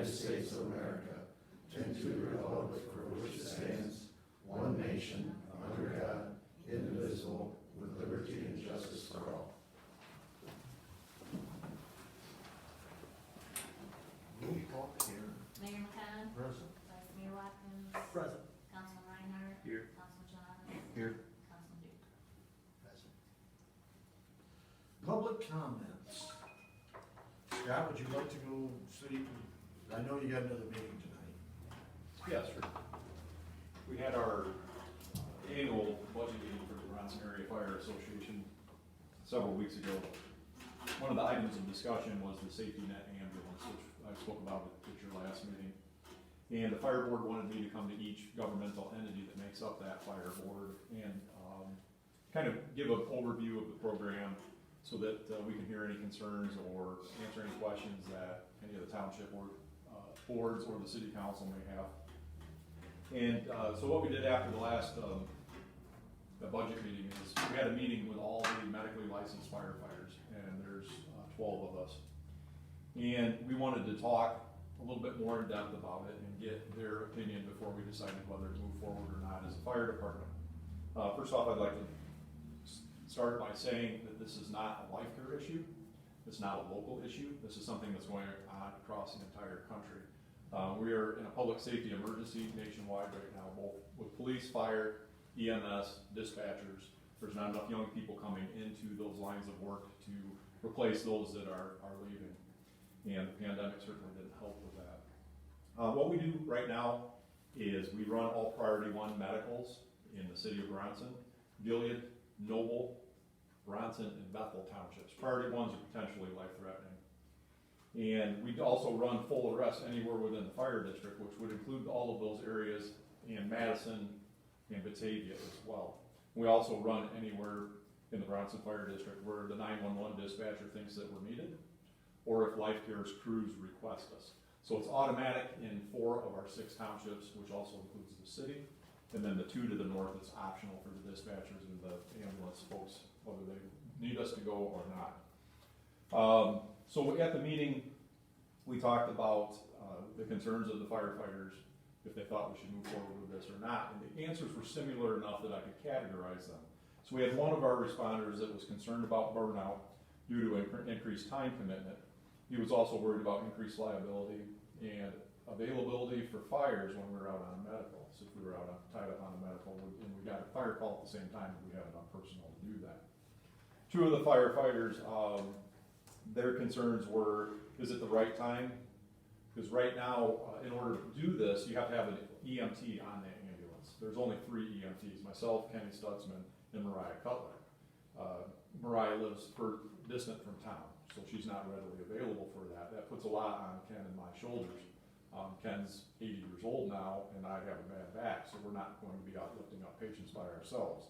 States of America, and to the republic for which it stands, one nation, under God, indivisible, with liberty and justice for all. Roll call here. Mayor McCann. Present. Vice Mayor Watkins. Present. Councilman Reinhardt. Here. Councilman John. Here. Councilman Duke. Present. Public comments. Scott, would you like to go city? I know you got another meeting tonight. Yeah, sure. We had our annual budget meeting for the Bronson Area Fire Association several weeks ago. One of the items of discussion was the safety net ambulance, which I spoke about at your last meeting. And the fire board wanted me to come to each governmental entity that makes up that fire board and kind of give an overview of the program so that we can hear any concerns or answer any questions that any of the township boards or the city council may have. And so what we did after the last the budget meeting is we had a meeting with all the medically licensed firefighters, and there's 12 of us. And we wanted to talk a little bit more in depth about it and get their opinion before we decided whether to move forward or not as a fire department. First off, I'd like to start by saying that this is not a life care issue. It's not a local issue. This is something that's going on across the entire country. We are in a public safety emergency nationwide right now, both with police, fire, EMS, dispatchers. There's not enough young people coming into those lines of work to replace those that are leaving. And the pandemic certainly didn't help with that. What we do right now is we run all Priority 1 medicals in the city of Bronson, Gilead, Noble, Bronson, and Bethel townships. Priority 1s are potentially life-threatening. And we also run full arrest anywhere within the fire district, which would include all of those areas in Madison and Batavia as well. We also run anywhere in the Bronson Fire District where the 911 dispatcher thinks that we're needed, or if Life Care's crews request us. So it's automatic in 4 of our 6 townships, which also includes the city. And then the 2 to the north is optional for the dispatchers and the ambulance folks, whether they need us to go or not. So at the meeting, we talked about the concerns of the firefighters, if they thought we should move forward with this or not. And the answers were similar enough that I could categorize them. So we had one of our responders that was concerned about burnout due to increased time commitment. He was also worried about increased liability and availability for fires when we were out on medical. So if we were out tied up on a medical and we got a fire call at the same time, we had enough personnel to do that. 2 of the firefighters, their concerns were, is it the right time? Because right now, in order to do this, you have to have an EMT on the ambulance. There's only 3 EMTs, myself, Kenny Stutzman, and Mariah Cutler. Mariah lives distant from town, so she's not readily available for that. That puts a lot on Ken and my shoulders. Ken's 80 years old now, and I have a bad back, so we're not going to be out lifting up patients by ourselves.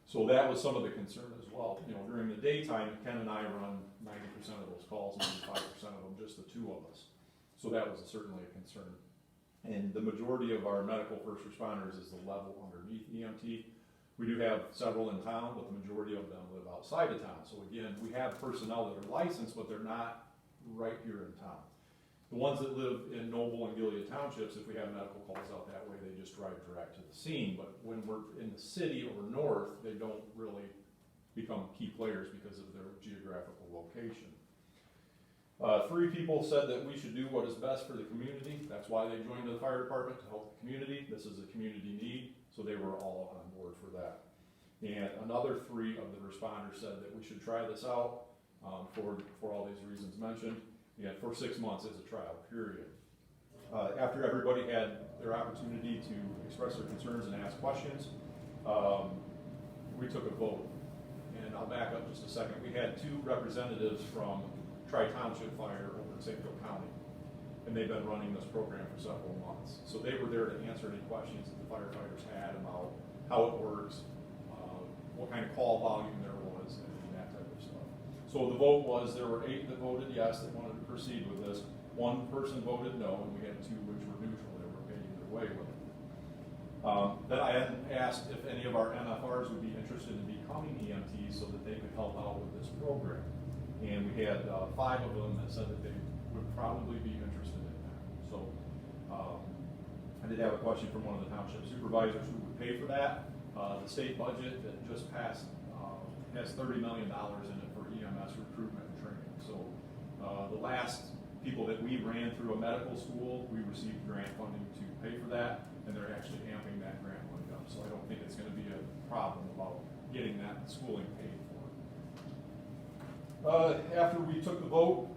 So that was some of the concern as well. You know, during the daytime, Ken and I run 90% of those calls, 95% of them, just the 2 of us. So that was certainly a concern. And the majority of our medical first responders is the level underneath EMT. We do have several in town, but the majority of them live outside of town. So again, we have personnel that are licensed, but they're not right here in town. The ones that live in Noble and Gilead townships, if we have medical calls out that way, they just drive direct to the scene. But when we're in the city or north, they don't really become key players because of their geographical location. 3 people said that we should do what is best for the community. That's why they joined the fire department, to help the community. This is a community need, so they were all on board for that. And another 3 of the responders said that we should try this out for all these reasons mentioned. Yeah, for 6 months as a trial period. After everybody had their opportunity to express their concerns and ask questions, we took a vote. And I'll back up just a second. We had 2 representatives from Tri-Township Fire over in St. Clair County, and they've been running this program for several months. So they were there to answer any questions that the firefighters had about how it works, what kind of call volume there was, and that type of stuff. So the vote was, there were 8 that voted yes, that wanted to proceed with this. 1 person voted no, and we had 2 which were neutral. They were okay either way with it. Then I had asked if any of our MFRs would be interested in becoming EMTs so that they could help out with this program. And we had 5 of them that said that they would probably be interested in that. So So, I did have a question from one of the township supervisors who would pay for that. The state budget that just passed has $30 million in it for EMS recruitment and training. So the last people that we ran through a medical school, we received grant funding to pay for that, and they're actually amping that grant money up. So I don't think it's going to be a problem about getting that schooling paid for. After we took the vote,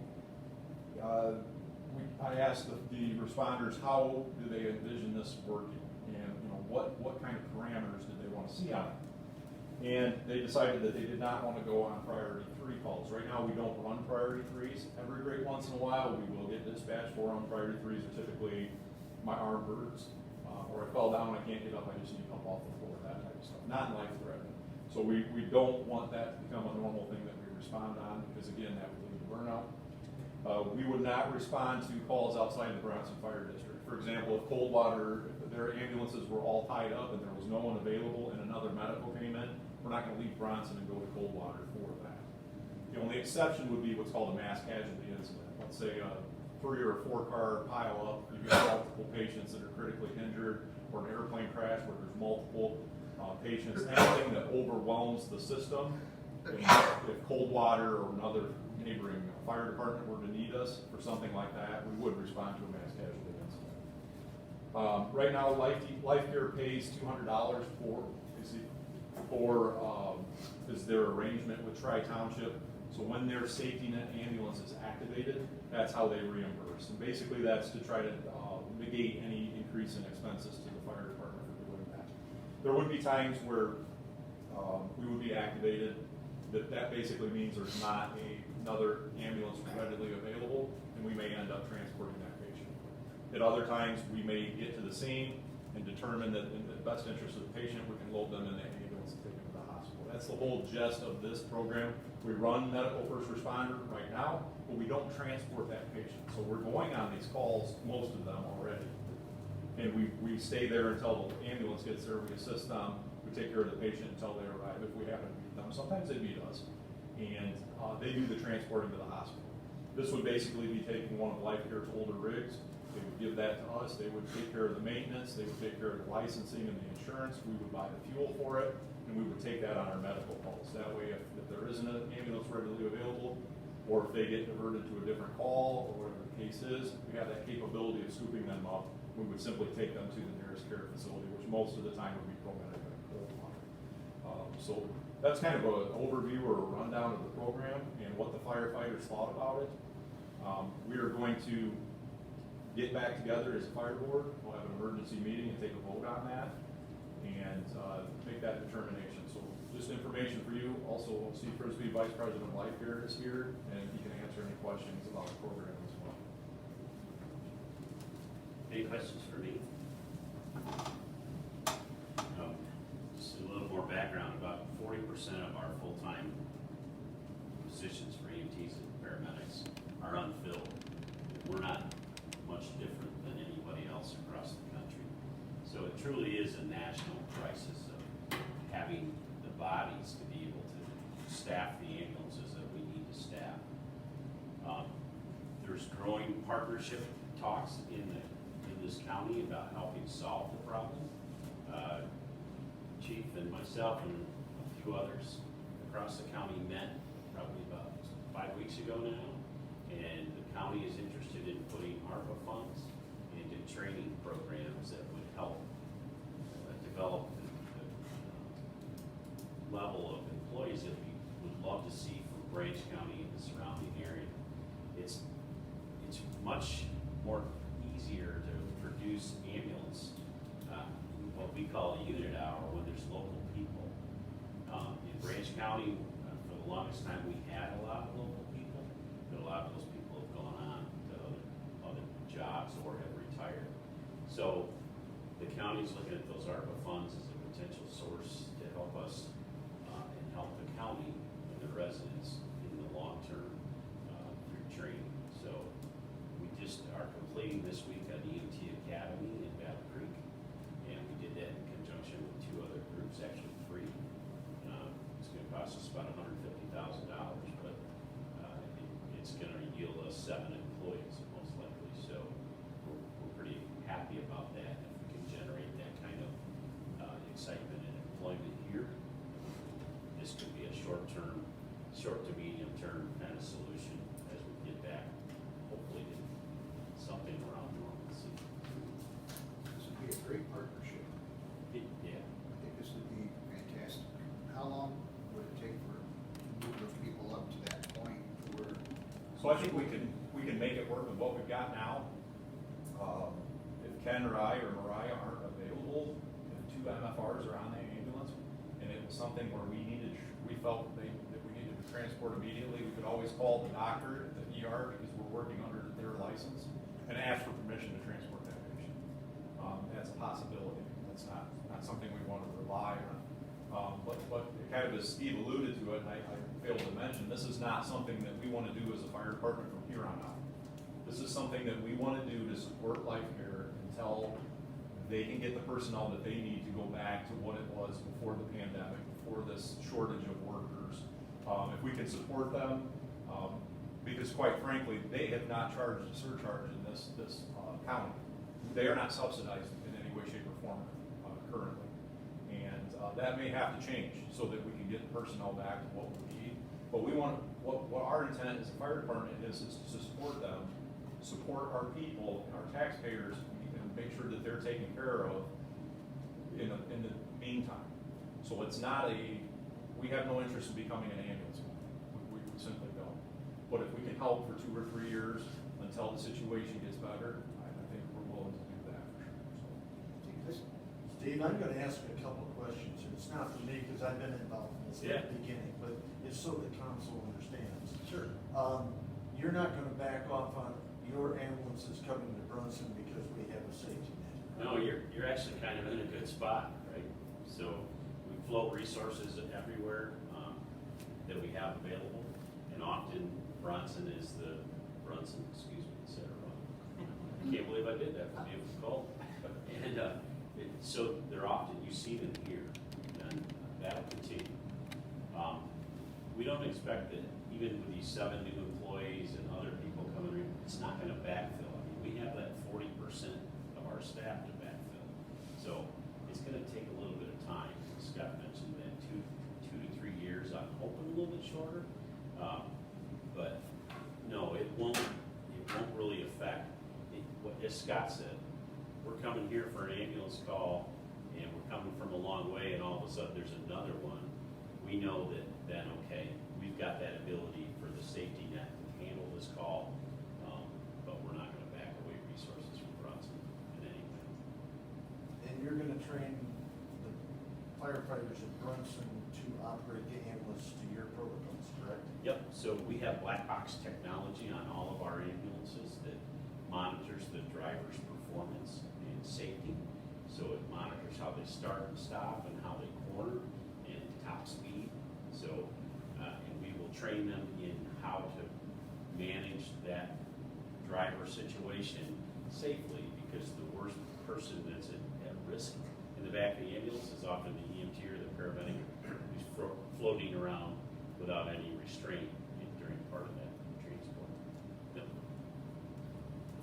I asked the responders how do they envision this working, and what kind of parameters did they want to see on it. And they decided that they did not want to go on priority 3 calls. Right now, we don't run priority 3s. Every great once in a while, we will get dispatched for them. Priority 3s are typically my arm hurts, or I fell down, I can't get up, I just need help off the floor, that type of stuff. Not life-threatening. So we don't want that to become a normal thing that we respond on, because again, that would lead to burnout. We would not respond to calls outside the Bronson Fire District. For example, if Coldwater, if their ambulances were all tied up and there was no one available and another medical came in, we're not going to leave Bronson and go to Coldwater for that. The only exception would be what's called a mass casualty incident. Let's say a 3 or 4 car pile up, you've got multiple patients that are critically injured, or an airplane crash where there's multiple patients, anything that overwhelms the system. If Coldwater or another neighboring fire department were to need us for something like that, we would respond to a mass casualty incident. Right now, Life Care pays $200 is their arrangement with Tri-Township. So when their safety net ambulance is activated, that's how they reimburse. And basically that's to try to negate any increase in expenses to the fire department for doing that. There would be times where we would be activated. That basically means there's not another ambulance readily available, and we may end up transporting that patient. At other times, we may get to the scene and determine that in the best interest of the patient, we can load them in that ambulance and take them to the hospital. That's the whole gist of this program. We run medical first responder right now, but we don't transport that patient. So we're going on these calls, most of them already. And we stay there until the ambulance gets there, we assist them, we take care of the patient until they arrive, if we happen to meet them. Sometimes they meet us, and they do the transporting to the hospital. This would basically be taking one of Life Care's older rigs. They would give that to us. They would take care of the maintenance. They would take care of the licensing and the insurance. We would buy the fuel for it, and we would take that on our medical calls. That way, if there isn't an ambulance readily available, or if they get diverted to a different call, or whatever the case is, we have that capability of scooping them up. We would simply take them to the nearest care facility, which most of the time would be ProMedic and Coldwater. So that's kind of an overview or a rundown of the program and what the firefighters thought about it. We are going to get back together as a fire board. We'll have an emergency meeting and take a vote on that and make that determination. So just information for you. Also, Steve Frisbee, Vice President of Life Care, is here, and he can answer any questions about the program as well. Any questions for me? Just a little more background. About 40% of our full-time positions for EMTs and paramedics are unfilled. We're not much different than anybody else across the country. So it truly is a national crisis of having the bodies to be able to staff the ambulances that we need to staff. There's growing partnership talks in this county about helping solve the problem. Chief and myself and a few others across the county met probably about 5 weeks ago now, and the county is interested in putting ARPA funds into training programs that would help develop the level of employees that we would love to see from Branch County and the surrounding area. It's much more easier to produce ambulance, what we call a unit hour, when there's local people. In Branch County, for the longest time, we had a lot of local people, but a lot of those people have gone on to other jobs or have retired. So the county's looking at those ARPA funds as a potential source to help us and help the county and the residents in the long term through training. So we just are completing this week an EMT Academy in Battle Creek, and we did that in conjunction with 2 other groups, actually 3. It's going to cost us about $150,000, but it's going to yield us 7 employees most likely. So we're medium-term kind of solution as we get back, hopefully, to something around normalcy. This would be a great partnership. Yeah. I think this would be fantastic. How long would it take for to move those people up to that point where? So I think we can make it work with what we've got now. If Ken or I or Mariah aren't available, if 2 MFRs are on the ambulance, and it was something where we felt that we needed to transport immediately, we could always call the doctor at the ER, because we're working under their license, and ask for permission to transport that patient. That's a possibility. That's not something we want to rely on. But kind of as Steve alluded to it, and I failed to mention, this is not something that we want to do as a fire department from here on out. This is something that we want to do to support Life Care until they can get the personnel that they need to go back to what it was before the pandemic, before this shortage of workers. If we can support them, because quite frankly, they have not charged a surcharge in this county. They are not subsidized in any way, shape, or form currently. And that may have to change so that we can get personnel back to what we need. But we want, what our intent as a fire department is to support them, support our people, our taxpayers, and make sure that they're taken care of in the meantime. So it's not we have no interest in becoming an ambulance. We simply don't. But if we can help for 2 or 3 years until the situation gets better, I think we're willing to do that for sure. So. Steve, I'm gonna ask a couple of questions, and it's not for me, because I've been involved in this at the beginning, but it's so the council understands. Sure. You're not gonna back off on your ambulances coming to Brunson because we have a safety net. No, you're actually kind of in a good spot, right? So we float resources everywhere that we have available, and often Brunson, said it wrong. I can't believe I did that for you, call. And so they're often, you see them here, and that'll continue. We don't expect that even with these 7 new employees and other people coming in, it's not gonna backfill. I mean, we have that 40% of our staff to backfill. So it's gonna take a little bit of time. Scott mentioned that 2 to 3 years. I'm hoping a little bit shorter. But no, it won't really affect what, as Scott said, we're coming here for an ambulance call, and we're coming from a long way, and all of a sudden there's another one. We know that then, okay, we've got that ability for the safety net to handle this call, but we're not gonna back away resources from Brunson in any way. And you're gonna train the firefighters at Brunson to operate the ambulance to your protocols, correct? Yep, so we have black box technology on all of our ambulances that monitors the driver's performance and safety. So it monitors how they start and stop and how they corner and top speed. So, and we will train them in how to manage that driver situation safely, because the worst person that's at risk in the back of the ambulance is often the EMT or the paramedic who's floating around without any restraint during part of that transport. Yep.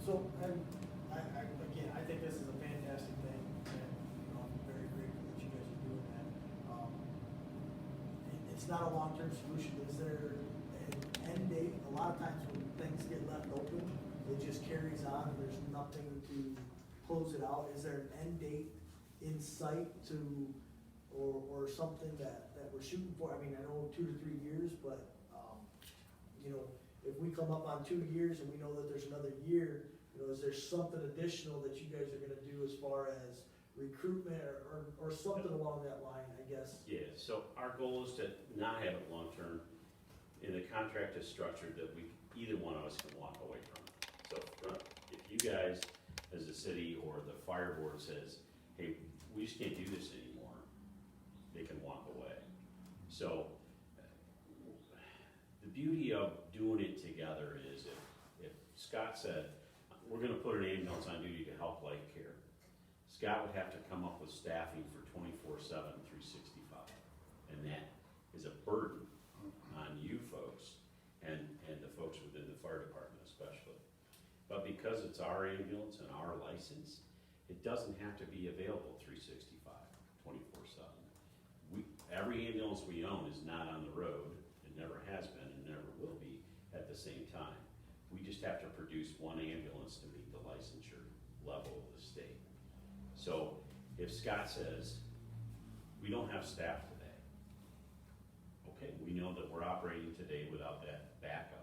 So, and again, I think this is a fantastic thing, and, I'm very grateful that you guys are doing that. It's not a long-term solution. Is there an end date? A lot of times when things get left open, it just carries on, and there's nothing to close it out. Is there an end date in sight or something that we're shooting for? I mean, I know 2 to 3 years, but, if we come up on 2 years and we know that there's another year, is there something additional that you guys are gonna do as far as recruitment or something along that line, I guess? Yeah, so our goal is to not have it long-term, and the contract is structured that either one of us can walk away from it. So if you guys, as a city or the fire board says, hey, we just can't do this anymore, they can walk away. So the beauty of doing it together is if Scott said, we're gonna put an ambulance on duty to help Life Care, Scott would have to come up with staffing for 24/7, 365. And that is a burden on you folks and the folks within the fire department especially. But because it's our ambulance and our license, it doesn't have to be available 365, 24/7. Every ambulance we own is not on the road. It never has been and never the same time. We just have to produce one ambulance to meet the licensure level of the state. So if Scott says, we don't have staff today, okay, we know that we're operating today without that backup.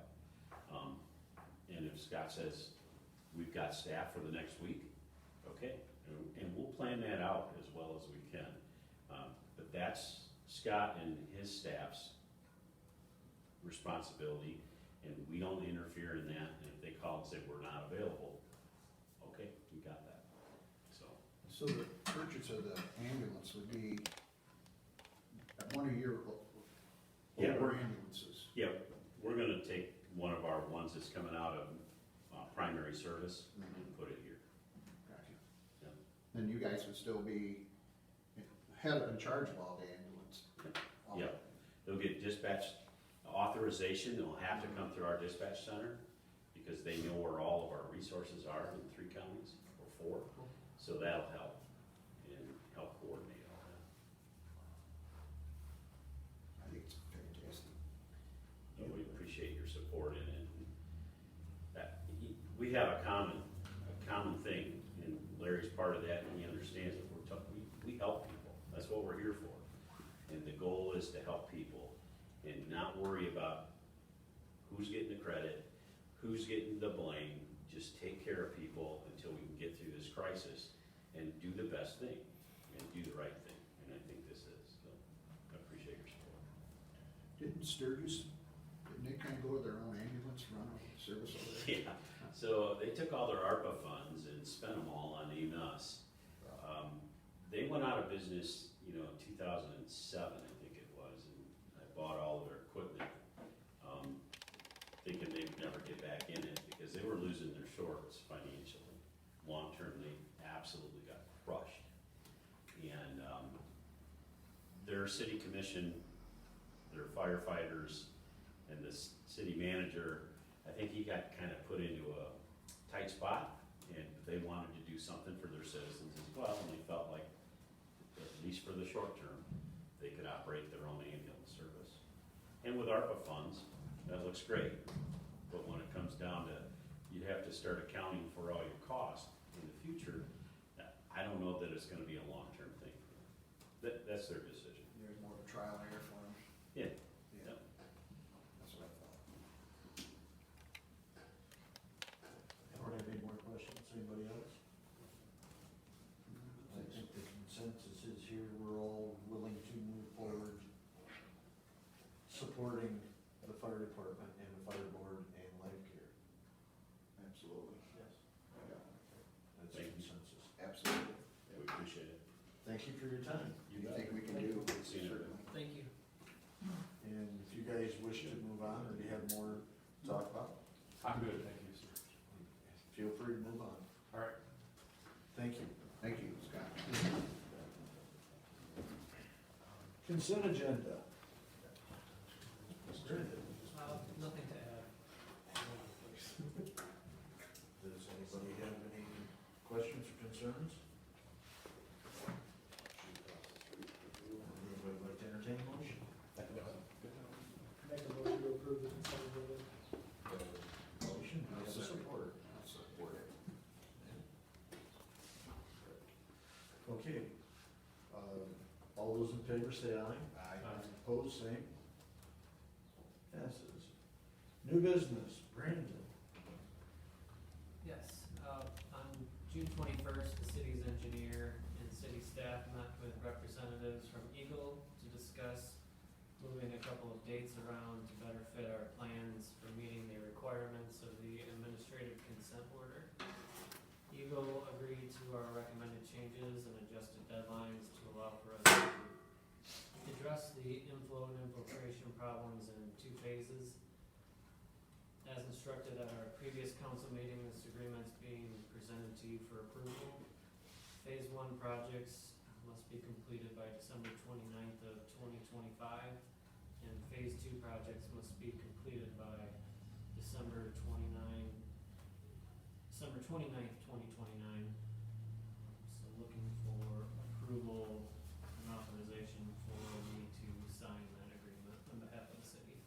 And if Scott says, we've got staff for the next week, okay, and we'll plan that out as well as we can. But that's Scott and his staff's responsibility, and we don't interfere in that, and if they call and say we're not available, okay, we got that, so. So the purchase of the ambulance would be one of your Yeah. older ambulances. Yeah, we're gonna take one of our ones that's coming out of, primary service and put it here. Gotcha. Yeah. Then you guys would still be in charge of all the ambulance. All- Yeah, they'll get dispatch authorization, they'll have to come through our dispatch center, because they know where all of our resources are in 3 counties, or 4, so that'll help, and help coordinate all that. I think it's fantastic. So we appreciate your support in it. We have a common thing, and Larry's part of that, and he understands that we help people, that's what we're here for. And the goal is to help people, and not worry about who's getting the credit, who's getting the blame, just take care of people until we can get through this crisis, and do the best thing, and do the right thing, and I think this is, so, I appreciate your support. Didn't Sturgis, didn't they kind of go with their own ambulance, run a service over there? Yeah, so they took all their ARPA funds and spent them all on EMS. They went out of business, in 2007, I think it was, and I bought all of their equipment, thinking they'd never get back in it, because they were losing their shorts financially. Long-term, they absolutely got crushed. And, their city commission, their firefighters, and the city manager, I think he got kind of put into a tight spot, and they wanted to do something for their citizens as well, and they felt like, at least for the short term, they could operate their own ambulance service. And with ARPA funds, that looks great, but when it comes down to, you'd have to start accounting for all your costs in the future, I don't know that it's gonna be a long-term thing. That's their decision. There's more of a trial and error for them. Yeah. Yeah. That's what I thought. I don't have any more questions, anybody else? I think the consensus is here, we're all willing to move forward supporting the fire department and the fire board and life care. Absolutely. Yes. Yeah, That's the Thank you. consensus. absolutely. Yeah, we appreciate it. Thank you for your time. Anything we can do, Good seeing you. certainly. Thank you. And if you guys wish to move on, or do you have more to talk about, I'm good, thank you, sir. feel free to move on. All right. Thank you. Thank you, Scott. Consent agenda. Nothing to add. Does anybody have any questions or concerns? Anybody like to entertain a motion? Make a motion to approve the consent agenda. Motion, do I have a support? I'll support it. Okay. All those in favor say aye. Aye. Opposed, same. Passes. New business, Brandon. Yes, on June 21st, the city's engineer and city staff met with representatives from Eagle to discuss moving a couple of dates around to better fit our plans for meeting the requirements of the administrative consent order. Eagle agreed to our recommended changes and adjusted deadlines to allow for us to address the inflow and infiltration problems in 2 phases. As instructed at our previous council meeting, this agreement is being presented to you for approval. Phase 1 projects must be completed by December 29th of 2025, and Phase 2 projects must be completed by December 29th, 2029. So looking for approval and authorization for me to sign that agreement on behalf of the city.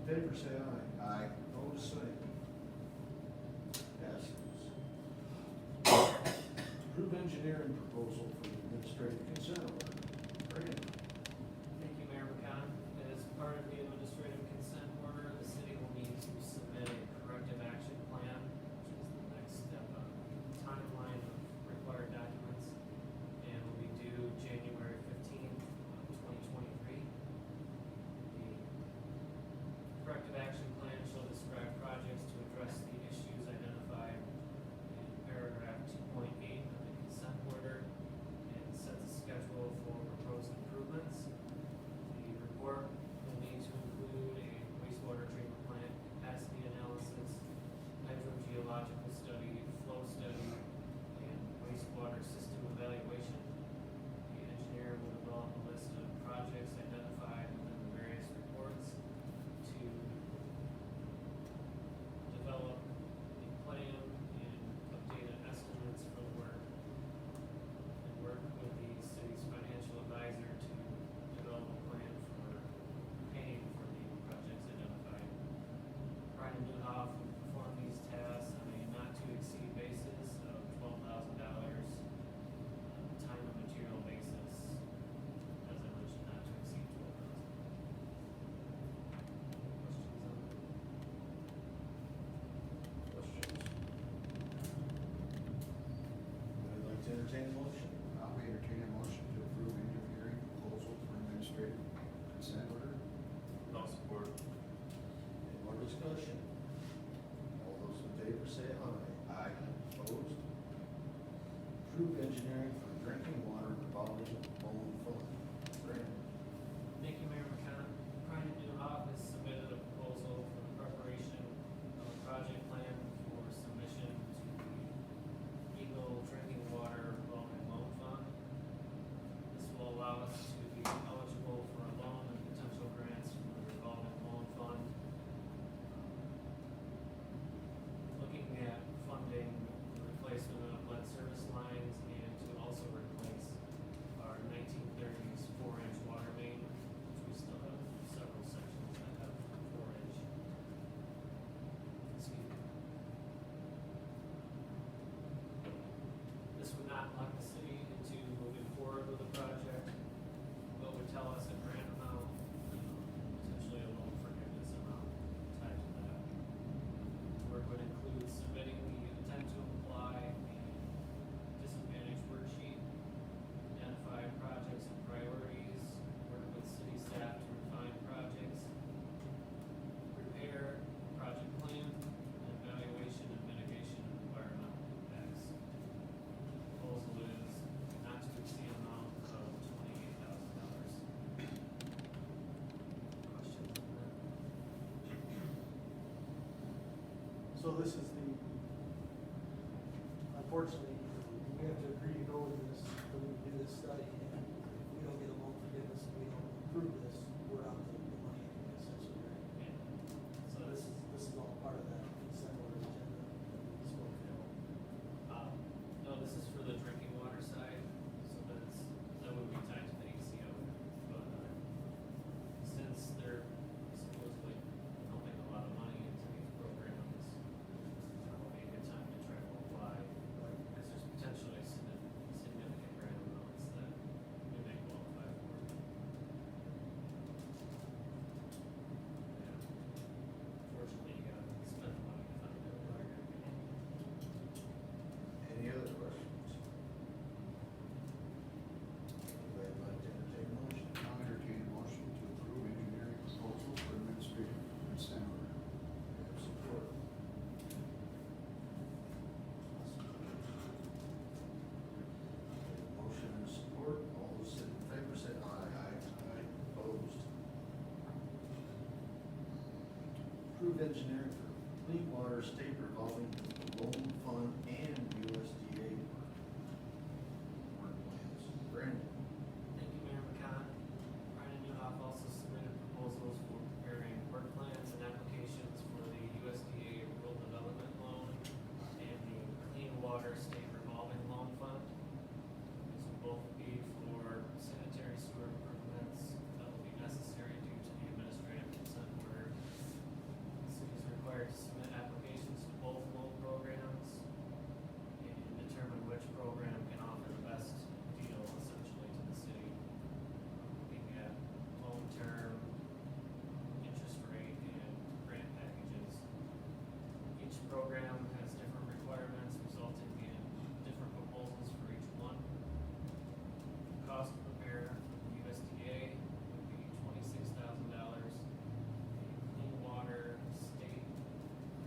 favor, say aye. Aye. Opposed, same. Passes. Approve engineering proposal for the administrative consent order. Brandon. Thank you, Mayor McCon. As part of the administrative consent order, the city will need to submit a corrective action plan, which is the next step on the timeline of required documents, and will be due January 15th, 2023. The corrective action plan shall describe projects to address the issues identified in paragraph 2.8 of the consent order and sets a schedule for proposed improvements. The report will need to include a wastewater treatment plant capacity analysis, hydrogeological study, flow study, and wastewater system evaluation. The engineer will develop a list of projects identified within the various reports to develop a plan and updated estimates for the work, and work with the city's financial advisor to develop a plan for paying for the projects identified. Brian Newhoff will perform these tasks on a not-to-exceed basis of $12,000, time and material basis, as I mentioned, not to exceed 12,000. Questions on that? Questions? I'd like to entertain a motion. I'll entertain a motion to approve engineering proposal for administrative consent order. No support. Any more discussion? All those in favor say aye. Aye. Opposed? Approve engineering for drinking water revolving loan fund. Brandon. Thank you, Mayor McCon. Brian Newhoff has submitted a proposal for the preparation of a project plan for submission to the Eagle Drinking Water Revolving Loan Fund. This will allow us to be eligible for a loan and potential grants from the revolving loan fund. Looking at funding the replacement of lead service lines and to also replace our 1930s 4-inch water main, which we still have several sections that have 4-inch. Excuse me. This would not lock the city into moving forward with the project, but would tell us a grant amount, potentially a loan forgiveness amount tied to that. Work would include submitting the intent to apply, the disadvantage worksheet, identify projects and priorities, work with city staff to refine projects, prepare project plan, and evaluation and mitigation of environmental impacts. Proposal is not to exceed amount of $28,000. Questions on that? So this is the, unfortunately, we have to agree to go with this, when we do this study, and if we don't get a loan forgiveness, and we don't approve this, we're out the money anyway, essentially, right? Yeah. So this is all part of that consent order agenda that we spoke about. No, this is for the drinking water side, so that would be tied to the ACO. But, since they're supposedly pumping a lot of money into these programs, that will be a good time to try to apply, because there's potentially significant grant amounts that we may qualify for. Yeah. Fortunately, you gotta spend the money to find out where you're gonna be. Any other questions? I'd like to entertain a motion. I'll entertain a motion to approve engineering proposal for administrative consent order. Have support. Motion and support, all those in favor say aye. Aye. Opposed? Approve engineering for clean water state revolving loan fund and USDA work plans. Brandon. Thank you, Mayor McCon. Brian Newhoff also submitted proposals for preparing work plans and applications for the USDA Rural Development Loan and the Clean Water State Revolving Loan Fund. These will both be for sanitary sewer improvements that will be necessary due to the administrative consent order program has different requirements resulting in different proposals for each one. Cost to prepare from the USDA would be $26,000. Clean Water State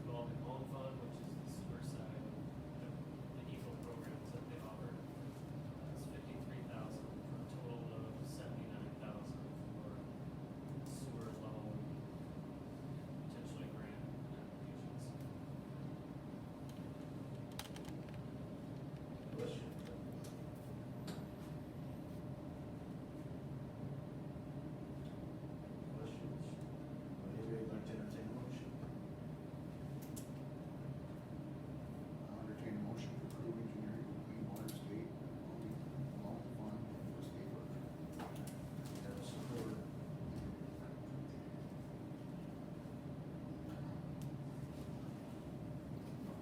Revolving Loan Fund, which is the sewer side of the EGLE programs that they offer, is $53,000 for a total of $79,000 for sewer loan, potentially grant applications. Question? Questions? Anybody like to entertain a motion? I'll entertain a motion to approve engineering for clean water state loan fund for state work. Have support.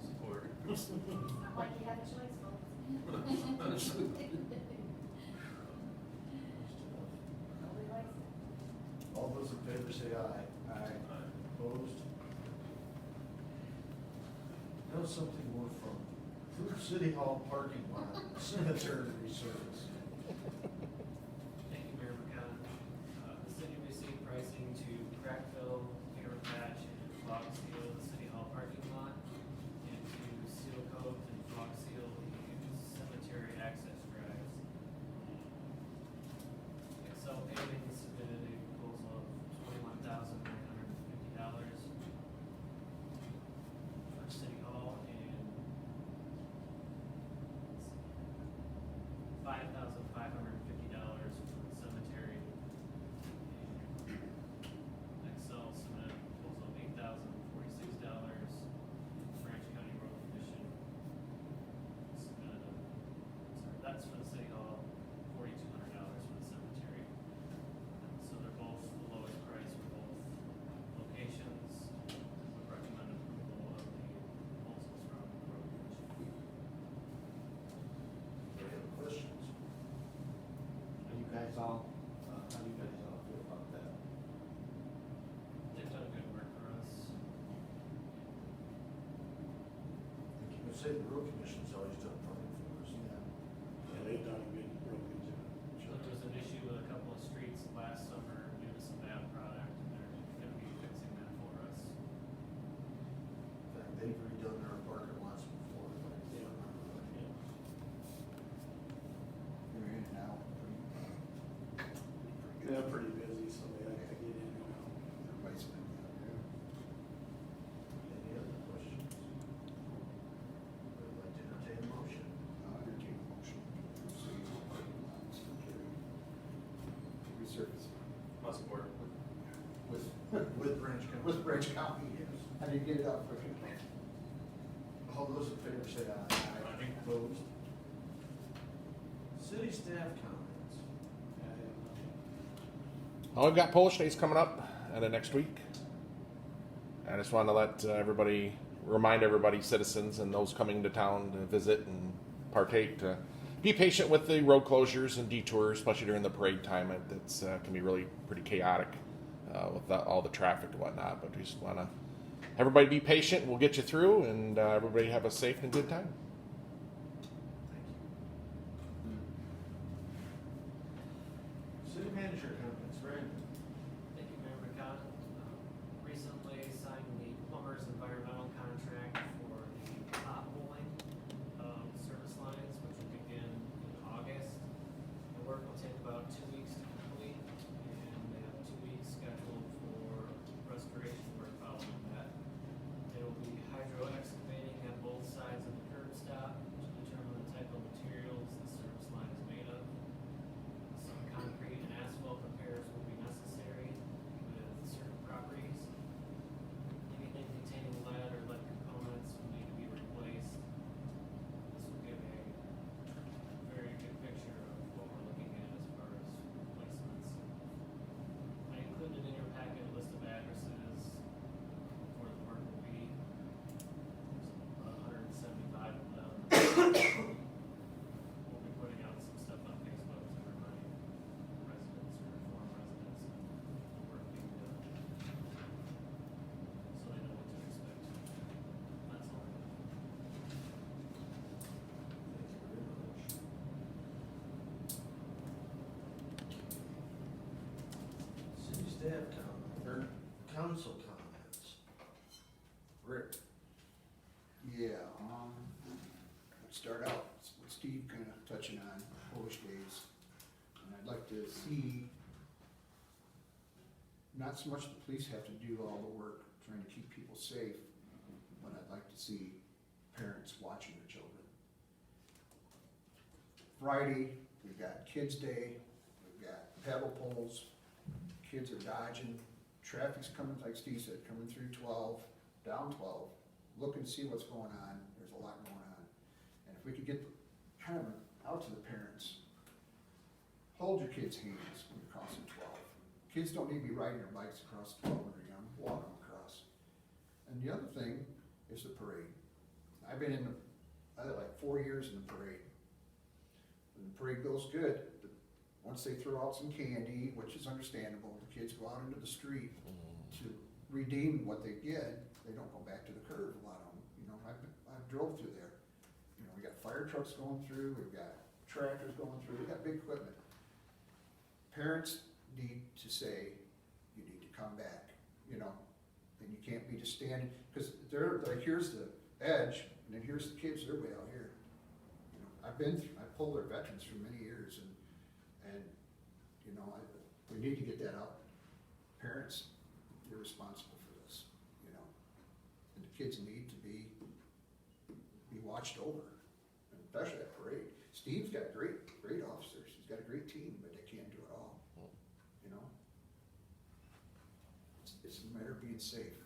Support. It's not like you have a choice, folks. Nobody likes it. All those in favor say aye. Aye. Opposed? Now something more from City Hall parking lot, cemetery resurface. Thank you, Mayor McCon. The city received pricing to crack fill, paver patch, and flock seal the city hall parking lot, and to seal coat and flock seal the cemetery access drives. Excel Paving submitted a proposal of $21,950 for city hall and $5,550 for the cemetery. And Excel submitted a proposal of $8,046. Branch County Road Commission submitted that's for the city hall, $4,200 for the cemetery. So they're both the lowest price for both locations. Would recommend approval of the proposals from the road commission. Any other questions? How do you guys all feel about that? They've done good work for us. I think you would say the road commission's always done something for us. Yeah, they've done a good, real good job. So there was an issue with a couple of streets last summer due to some bad product, and they're gonna be fixing that for us. In fact, they've redone our parking lots before. if I Yeah. remember right. Yeah. You're in now. They're pretty busy, so they like to get in and out. Everybody's been, Any other questions? Would like to entertain a motion? I'll entertain a motion to approve city hall parking lot cemetery resurface. Must support. With Branch County. With Branch County, yes. How do you get it out quick enough? All those in favor say aye. Aye. Opposed? City staff comments. I have nothing. Well, we've got Polish Days coming up next week. I just wanted to let remind everybody, citizens and those coming to town to visit and partake, to be patient with the road closures and detours, especially during the parade time. It's can be really pretty chaotic with all the traffic and whatnot. But we just want to everybody be patient. We'll get you through, and everybody have a safe and good time. Thank you. City manager comments, Brandon. Thank you, Mayor McCon. Recently signed the plumber's environmental contract for the potholing of service lines, which will begin in August. The work will take about 2 weeks to complete, and they have 2 weeks scheduled for restoration work following that. They will be hydro excavating at both sides of the curb stop to determine the type of materials the service line is made of. Some concrete and asphalt repairs will be necessary with certain properties. Anything containing lead staff comment, or council comments. Rick? Yeah, let's start out with Steve kind of touching on Polish days. And I'd like to see, not so much the police have to do all the work trying to keep people safe, but I'd like to see parents watching their children. Friday, we've got Kids Day, we've got pebble poles, kids are dodging, traffic's coming, like Steve said, coming through 12, down 12, looking to see what's going on, there's a lot going on. And if we could get kind of out to the parents, hold your kids' hands when you're crossing 12. Kids don't need to be riding their bikes across 12 when they're young, walk them across. And the other thing is the parade. I've been in I had like 4 years in the parade. When the parade goes good, once they throw out some candy, which is understandable, the kids go out into the street to redeem what they get. They don't go back to the curb, a lot of them. You know, I've drove through there. You know, we got fire trucks going through, we've got tractors going through, we got big equipment. Parents need to say, you need to come back, you know, and you can't be just standing, because they're like, here's the edge, and then here's the kids, they're way out here. You know, I've pulled their veterans for many years, and you know, we need to get that out. Parents, you're responsible for this, you know, and the kids need to be watched over, especially that parade. Steve's got great officers, he's got a great team, but they can't do it all, you know? It's a matter of being safe.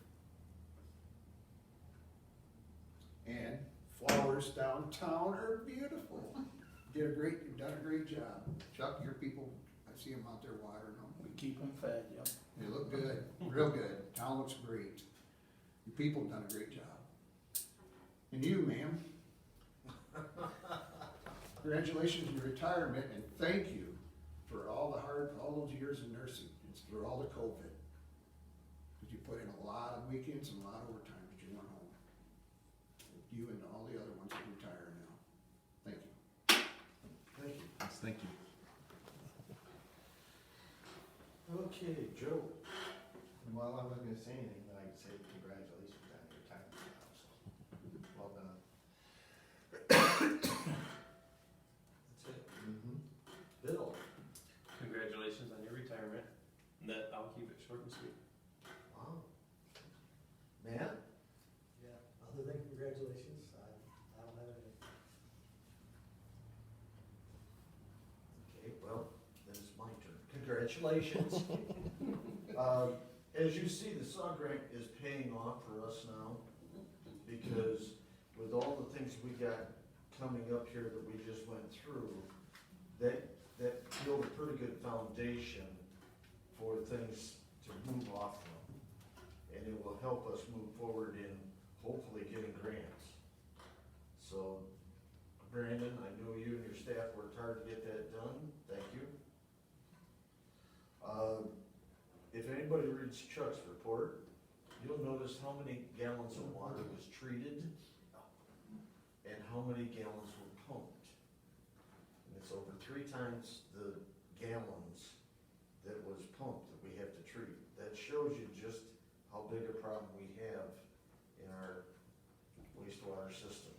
And flowers downtown are beautiful. You've done a great job. Chuck, your people, I see them out there watering them. We keep them fed, yep. They look good, real good. Town looks great. Your people have done a great job. And you, ma'am. Congratulations on your retirement, and thank you for all those years in nursing, and through all the COVID. Because you put in a lot of weekends and a lot of overtime that you weren't home. You and all the other ones that retire now. Thank you. Thank you. Yes, thank you. Okay, Joe. Well, I'm not gonna say anything, but I can say congratulations on your retirement now, so, well done. That's it. Bill. Congratulations on your retirement. That, I'll keep it short and sweet. Wow. Matt? Yeah, other than congratulations, I don't have anything. Okay, well, then it's my turn. Congratulations. As you see, the SAW grant is paying off for us now, because with all the things we got coming up here that we just went through, that built a pretty good foundation for things to move off from. And it will help us move forward in hopefully getting grants. So, Brandon, I know you and your staff worked hard to get that done, thank you. If anybody reads Chuck's report, you'll notice how many gallons of water was treated and how many gallons were pumped. And it's over 3 times the gallons that was pumped that we have to treat. That shows you just how big a problem we have in our wastewater system.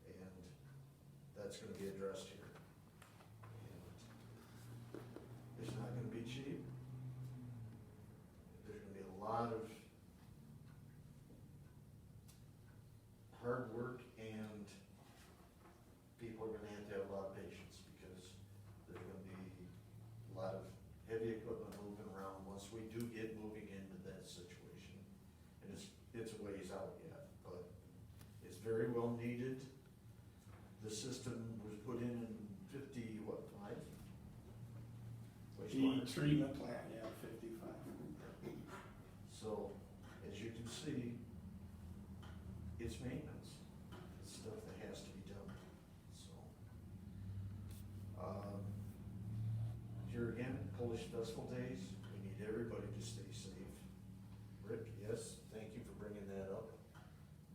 And that's gonna be addressed here. And it's not gonna be cheap. There's gonna be a lot of hard work, and people are gonna have a lot of patience, because there's gonna be a lot of heavy equipment moving around once we do get moving into that situation. And it's a ways out yet, but it's very well needed. The system was put in 55? The treatment plant, yeah, 55. So, as you can see, it's maintenance. It's stuff that has to be done, so. Here again, Polish Festival Days, we need everybody to stay safe. Rick, yes, thank you for bringing that up.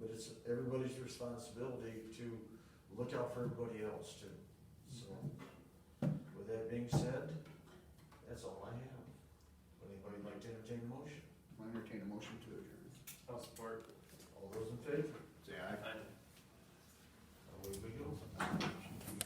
But it's everybody's responsibility to look out for everybody else too. So, with that being said, that's all I have. entertain a motion to adjourn. I'll support. All those in favor? Say aye. Away we go.